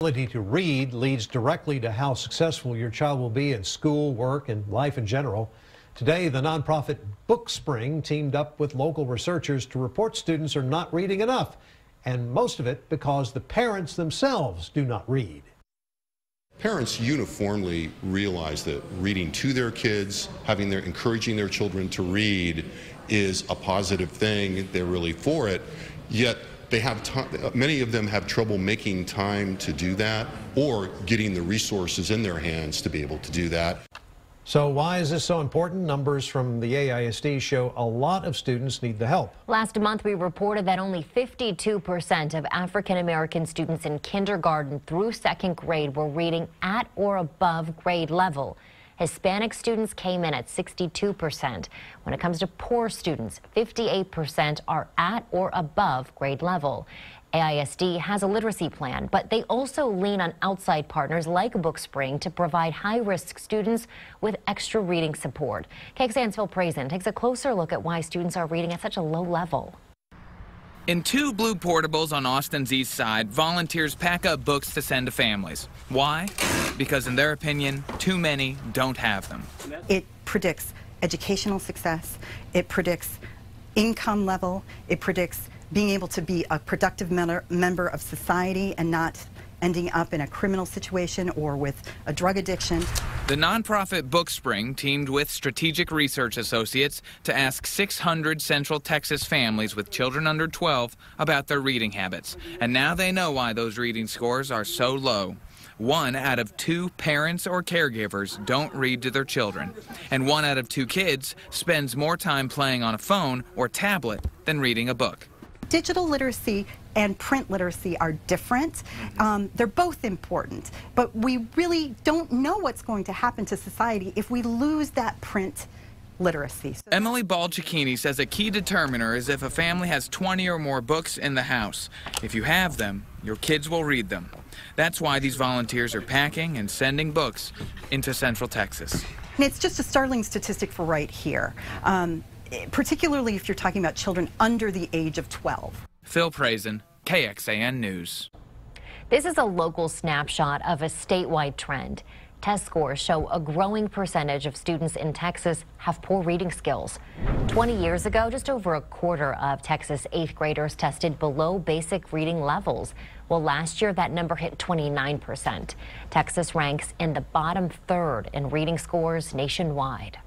Ability to read leads directly to how successful your child will be in school, work, and life in general. Today, the nonprofit Bookspring teamed up with local researchers to report students are not reading enough, and most of it because the parents themselves do not read. Parents uniformly realize that reading to their kids, encouraging their children to read is a positive thing. They're really for it, yet many of them have trouble making time to do that or getting the resources in their hands to be able to do that. So why is this so important? Numbers from the AISD show a lot of students need the help. Last month, we reported that only 52% of African American students in kindergarten through second grade were reading at or above grade level. Hispanic students came in at 62%. When it comes to poor students, 58% are at or above grade level. AISD has a literacy plan, but they also lean on outside partners like Bookspring to provide high-risk students with extra reading support. KXAN's Phil Prazen takes a closer look at why students are reading at such a low level. In two blue portables on Austin's east side, volunteers pack up books to send to families. Why? Because in their opinion, too many don't have them. It predicts educational success, it predicts income level, it predicts being able to be a productive member of society and not ending up in a criminal situation or with a drug addiction. The nonprofit Bookspring teamed with Strategic Research Associates to ask 600 Central Texas families with children under 12 about their reading habits. And now they know why those reading scores are so low. 1 out of 2 parents or caregivers don't read to their children. And 1 out of 2 kids spends more time playing on a phone or tablet than reading a book. Digital literacy and print literacy are different. They're both important, but we really don't know what's going to happen to society if we lose that print literacy. Emily Balchikini says a key determiner is if a family has 20 or more books in the house. If you have them, your kids will read them. That's why these volunteers are packing and sending books into Central Texas. And it's just a startling statistic for right here. Particularly if you're talking about children under the age of 12. Phil Prazen, KXAN News. This is a local snapshot of a statewide trend. Test scores show a growing percentage of students in Texas have poor reading skills. 20 years ago, just over a quarter of Texas 8th graders tested below basic reading levels. Well, last year that number hit 29%. Texas ranks in the bottom third in reading scores nationwide.